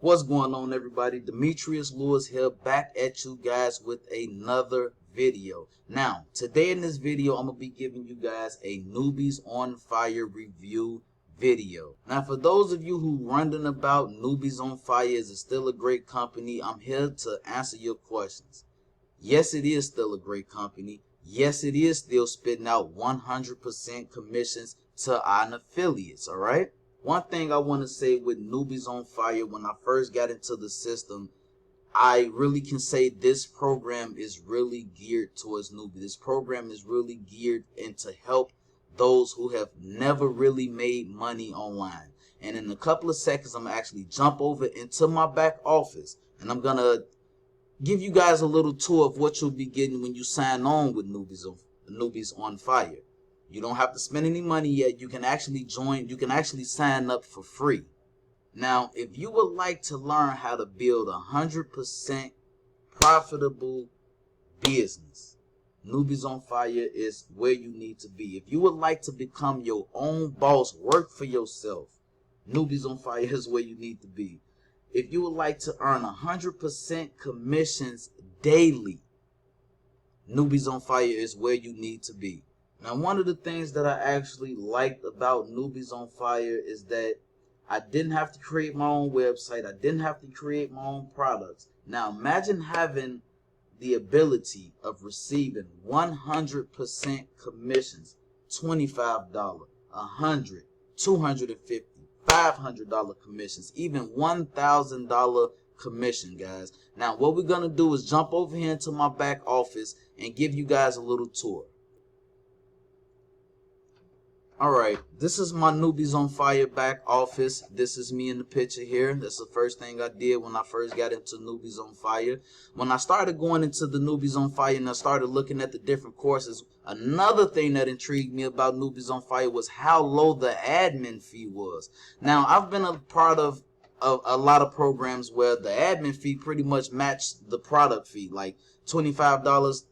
What's going on, everybody? Demetrius Lewis here, back at you guys with another video. Now, today in this video, I'm going to be giving you guys a Newbies on Fire review video. Now, for those of you who wondering about Newbies on Fire, is it still a great company? I'm here to answer your questions. Yes, it is still a great company. Yes, it is still spitting out 100% commissions to our affiliates, all right? One thing I want to say with Newbies on Fire, when I first got into the system, I really can say this program is really geared towards newbies. This program is really geared to help those who have never really made money online. And in a couple of seconds, I'm going to actually jump over into my back office, and I'm going to give you guys a little tour of what you'll be getting when you sign on with Newbies on Fire. You don't have to spend any money yet. You can actually join. You can actually sign up for free. Now, if you would like to learn how to build 100% profitable business, Newbies on Fire is where you need to be. If you would like to become your own boss, work for yourself, Newbies on Fire is where you need to be. If you would like to earn 100% commissions daily, Newbies on Fire is where you need to be. Now, one of the things that I actually liked about Newbies on Fire is that I didn't have to create my own website. I didn't have to create my own products. Now, imagine having the ability of receiving 100% commissions, $25, $100, $250, $500 commissions, even $1,000 commission, guys. Now, what we're going to do is jump over here into my back office and give you guys a little tour. Alright, this is my Newbies on Fire back office. This is me in the picture here. That's the first thing I did when I first got into Newbies on Fire. When I started going into the Newbies on Fire and I started looking at the different courses, another thing that intrigued me about Newbies on Fire was how low the admin fee was. Now, I've been a part of a lot of programs where the admin fee pretty much matched the product fee, like $25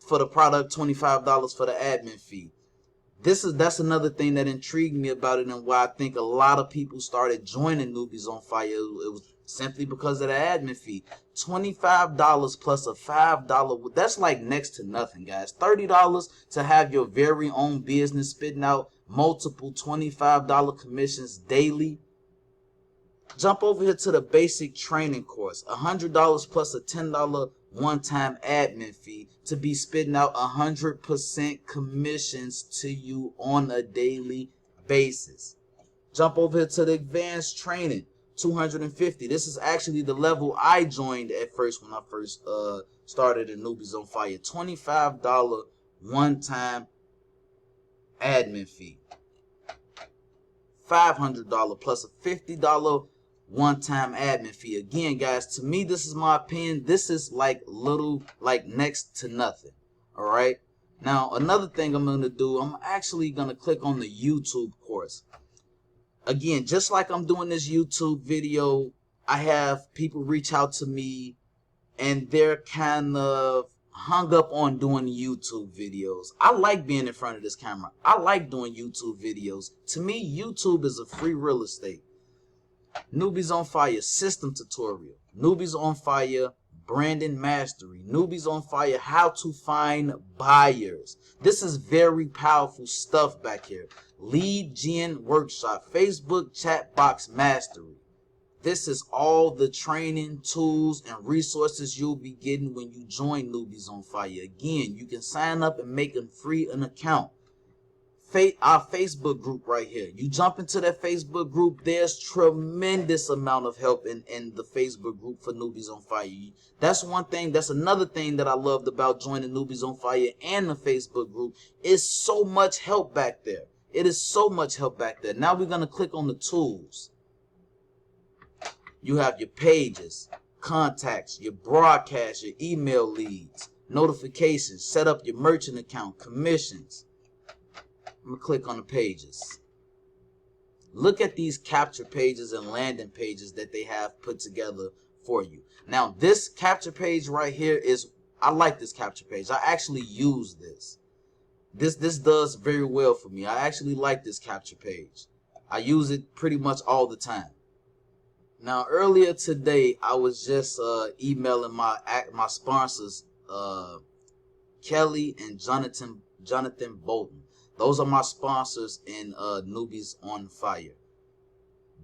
for the product, $25 for the admin fee. That's another thing that intrigued me about it, and why I think a lot of people started joining Newbies on Fire. It was simply because of the admin fee. $25 plus a $5, that's like next to nothing, guys. $30 to have your very own business spitting out multiple $25 commissions daily. Jump over here to the basic training course. $100 plus a $10 one-time admin fee to be spitting out 100% commissions to you on a daily basis. Jump over here to the advanced training, $250. This is actually the level I joined at first when I first started in Newbies on Fire. $25 one-time admin fee. $500 plus a $50 one-time admin fee. Again, guys, to me, this is my opinion. This is like next to nothing. All right. Now, another thing I'm going to do, I'm actually going to click on the YouTube course. Again, just like I'm doing this YouTube video, I have people reach out to me and they're kind of hung up on doing YouTube videos. I like being in front of this camera. I like doing YouTube videos. To me, YouTube is a free real estate. Newbies on Fire system tutorial. Newbies on Fire branding mastery. Newbies on Fire how to find buyers. This is very powerful stuff back here. Lead gen workshop. Facebook chat box mastery. This is all the training, tools, and resources you'll be getting when you join Newbies on Fire. Again, you can sign up and make a free account. Our Facebook group right here. You jump into that Facebook group, there's tremendous amount of help in the Facebook group for Newbies on Fire. That's one thing. That's another thing that I loved about joining Newbies on Fire and the Facebook group. Is so much help back there. It is so much help back there. Now we're going to click on the tools. You have your pages, contacts, your broadcasts, your email leads, notifications, set up your merchant account, commissions. I'm going to click on the pages. Look at these capture pages and landing pages that they have put together for you. Now, this capture page right here is, I like this capture page. I actually use this. This does very well for me. I actually like this capture page. I use it pretty much all the time. Now earlier today, I was just emailing my sponsors, Kelly and Jonathan Bolton. Those are my sponsors in Newbies on Fire.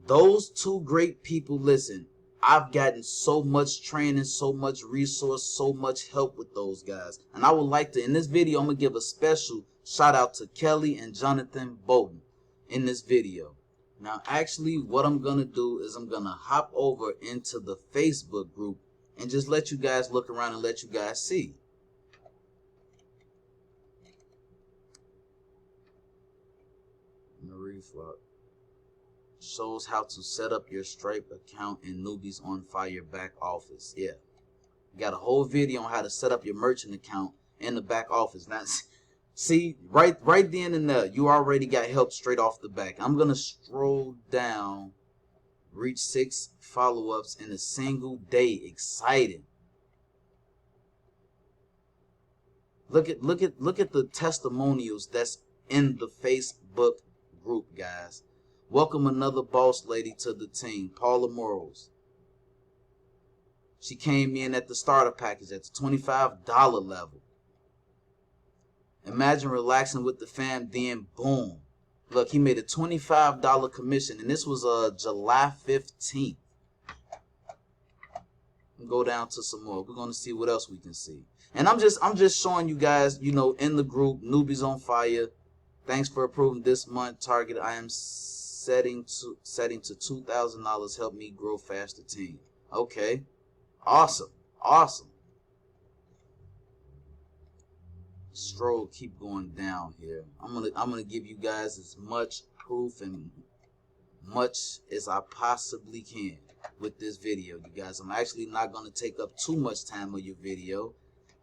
Those two great people, listen, I've gotten so much training, so much resource, so much help with those guys. And I would like to, in this video, I'm going to give a special shout out to Kelly and Jonathan Bolton in this video. Now, actually, what I'm going to do is I'm going to hop over into the Facebook group and just let you guys look around and let you guys see. Marie Flock shows how to set up your Stripe account in Newbies on Fire back office. Yeah, got a whole video on how to set up your merchant account in the back office. Now, see, right then and there, you already got help straight off the back. I'm gonna scroll down, reach 6 follow-ups in a single day. Exciting. Look at the testimonials that's in the Facebook group, guys. Welcome another boss lady to the team, Paula Morals. She came in at the starter package at the $25 level. Imagine relaxing with the fam, then boom. Look, he made a $25 commission, and this was July 15th. Go down to some more. We're gonna see what else we can see. And I'm just showing you guys, you know, in the group, Newbies on Fire. Thanks for approving this month target. I am setting to $2,000. Help me grow faster, team. Okay, awesome. Stroll, keep going down here. I'm gonna give you guys as much proof and much as I possibly can with this video, you guys. I'm actually not gonna take up too much time of your video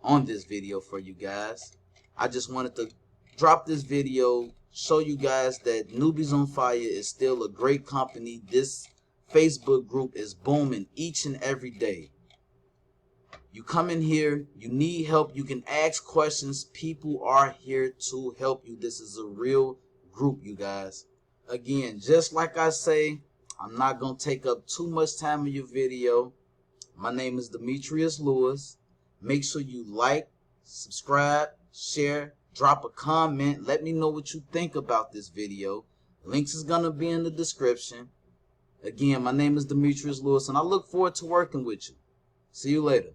on this video for you guys. I just wanted to drop this video, show you guys that Newbies on Fire is still a great company. This Facebook group is booming each and every day. You come in here, you need help, you can ask questions. People are here to help you. This is a real group, you guys. Again, just like I say, I'm not going to take up too much time of your video. My name is Demetrius Lewis. Make sure you like, subscribe, share, drop a comment. Let me know what you think about this video. Links is going to be in the description. Again, my name is Demetrius Lewis, and I look forward to working with you. See you later.